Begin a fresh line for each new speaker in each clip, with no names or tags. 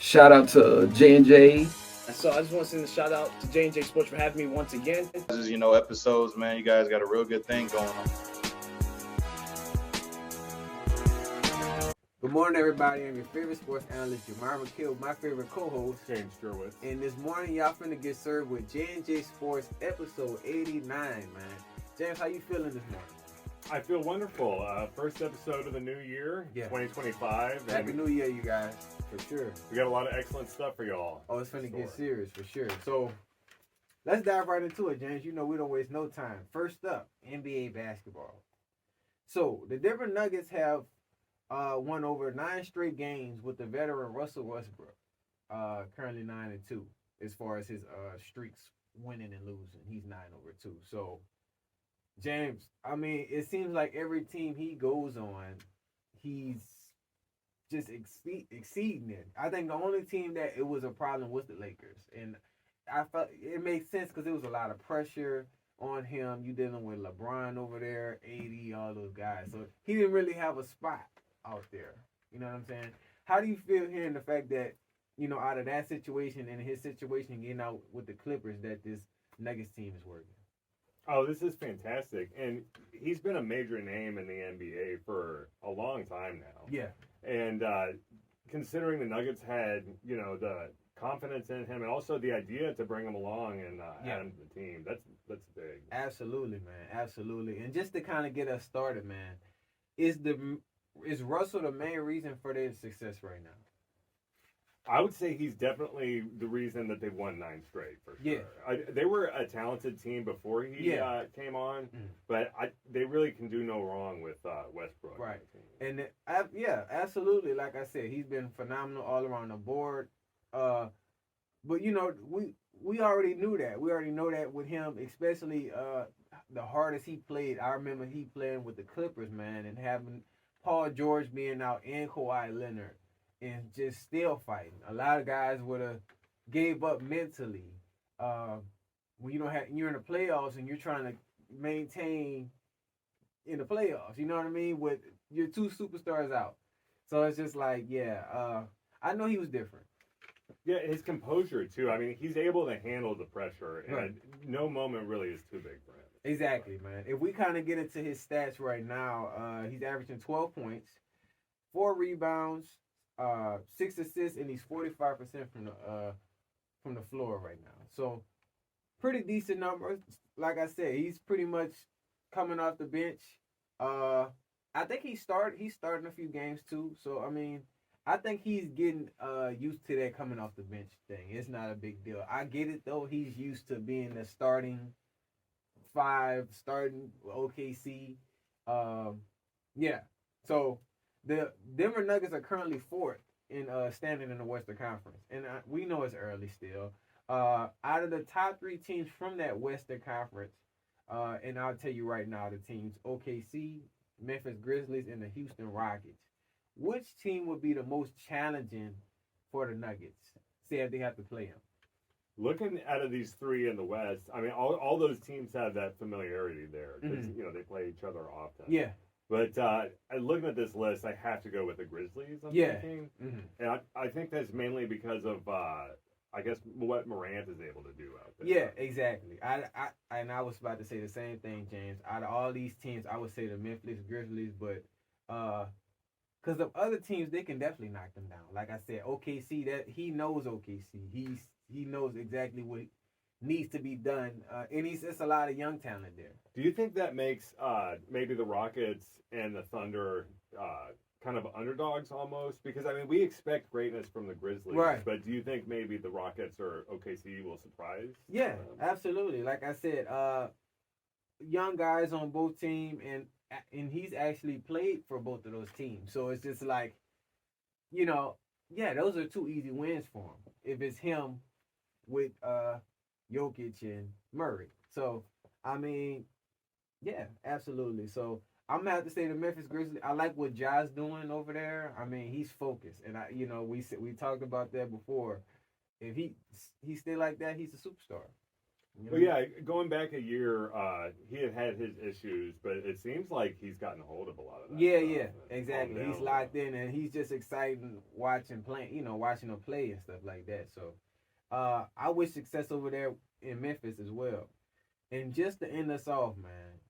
Shout out to J&J.
So I just want to send a shout out to J&J Sports for having me once again.
Episodes, man. You guys got a real good thing going on.
Good morning, everybody. I'm your favorite sports analyst, Jamar McKill, my favorite co-host,
James Gerwitz.
And this morning, y'all finna get served with J&J Sports episode 89, man. James, how you feeling this morning?
I feel wonderful. First episode of the new year, 2025.
Happy New Year, you guys, for sure.
We got a lot of excellent stuff for y'all.
Oh, it's finna get serious, for sure. So, let's dive right into it, James. You know we don't waste no time. First up, NBA basketball. So, the Denver Nuggets have won over 9 straight games with the veteran Russell Westbrook, currently 9-2 as far as his streaks winning and losing. He's 9-2. So, James, I mean, it seems like every team he goes on, he's just exceeding it. I think the only team that it was a problem was the Lakers, and I felt it made sense because there was a lot of pressure on him. You dealing with LeBron over there, 80, all those guys, so he didn't really have a spot out there. You know what I'm saying? How do you feel hearing the fact that, you know, out of that situation and his situation getting out with the Clippers, that this Nuggets team is working?
Oh, this is fantastic. And he's been a major name in the NBA for a long time now.
Yeah.
And considering the Nuggets had, you know, the confidence in him and also the idea to bring him along and add him to the team, that's big.
Absolutely, man. Absolutely. And just to kind of get us started, man, is Russell the main reason for their success right now?
I would say he's definitely the reason that they won 9 straight, for sure.
Yeah.
They were a talented team before he came on, but they really can do no wrong with Westbrook.
Right. And absolutely. Like I said, he's been phenomenal all around the board. But, you know, we already knew that. We already know that with him, especially the hardest he played. I remember he playing with the Clippers, man, and having Paul George being out and Kawhi Leonard and just still fighting. A lot of guys would have gave up mentally. When you're in the playoffs and you're trying to maintain in the playoffs, you know what I mean? With your 2 superstars out. So it's just like, I know he was different.
Yeah, his composure too. I mean, he's able to handle the pressure, and no moment really is too big for him.
Exactly, man. If we kind of get into his stats right now, he's averaging 12 points, 4 rebounds, 6 assists, and he's 45% from the floor right now. So pretty decent numbers. Like I said, he's pretty much coming off the bench. I think he's starting a few games too. So I mean, I think he's getting used to that coming off the bench thing. It's not a big deal. I get it though. He's used to being the starting 5, starting OKC. So the Denver Nuggets are currently 4th in standing in the Western Conference, and we know it's early still. Out of the top 3 teams from that Western Conference, and I'll tell you right now, the teams OKC, Memphis Grizzlies, and the Houston Rockets. Which team would be the most challenging for the Nuggets? Say if they have to play them.
Looking out of these 3 in the West, I mean, all those teams have that familiarity there because you know they play each other often.
Yeah.
But looking at this list, I have to go with the Grizzlies. I'm thinking. And I think that's mainly because of I guess what Morant is able to do out there.
Yeah, exactly. I was about to say the same thing, James. Out of all these teams, I would say the Memphis Grizzlies, but because the other teams, they can definitely knock them down. Like I said, OKC, that he knows OKC. He knows exactly what needs to be done, and it's a lot of young talent there.
Do you think that makes maybe the Rockets and the Thunder kind of underdogs almost? Because I mean, we expect greatness from the Grizzlies,
right?
But do you think maybe the Rockets or OKC will surprise?
Yeah, absolutely. Like I said, young guys on both teams, and he's actually played for both of those teams. So it's just like, you know, those are 2 easy wins for him. If it's him with Jokic and Murray. So, I mean, yeah, absolutely. So, I'm going to have to say the Memphis Grizzlies, I like what Ja's doing over there. I mean, he's focused. And, we talked about that before. If he stay like that, he's a superstar. You know?
Well, yeah, going back a year, he had his issues, but it seems like he's gotten a hold of a lot of that.
Yeah, exactly. He's locked in, and he's just excited watching him play and stuff like that. So, I wish success over there in Memphis as well. And just to end us off, man,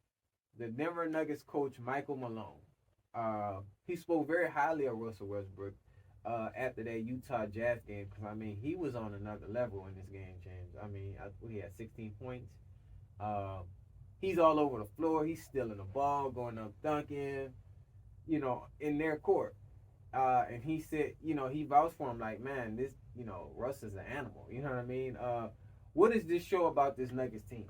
the Denver Nuggets coach Michael Malone, he spoke very highly of Russell Westbrook after that Utah Jazz game, because I mean he was on another level in this game, James. I mean, he had 16 points. He's all over the floor. He's stealing the ball, going up, dunking, in their court. And he said, he vouched for him like, man, this, Russ is an animal. You know what I mean? What does this show about this Nuggets team?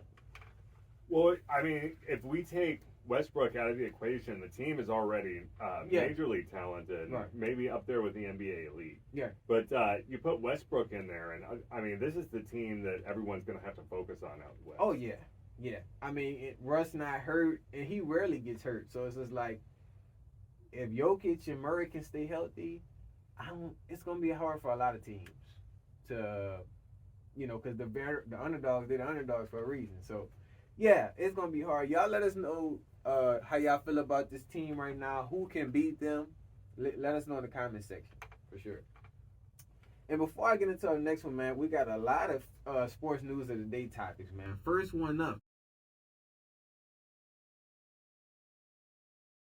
Well, I mean, if we take Westbrook out of the equation, the team is already majorly talented,
right.
Maybe up there with the NBA elite.
Yeah.
But you put Westbrook in there, and I mean, this is the team that everyone's going to have to focus on out west.
Oh, yeah. Yeah. I mean, Russ not hurt, and he rarely gets hurt. So it's just like, if Jokic and Murray can stay healthy, it's going to be hard for a lot of teams to, because the underdogs, they're the underdogs for a reason. So, yeah, it's going to be hard. Y'all let us know how y'all feel about this team right now. Who can beat them? Let us know in the comment section, for sure. And before I get into our next one, man, we got a lot of sports news of the day topics, man. First one up.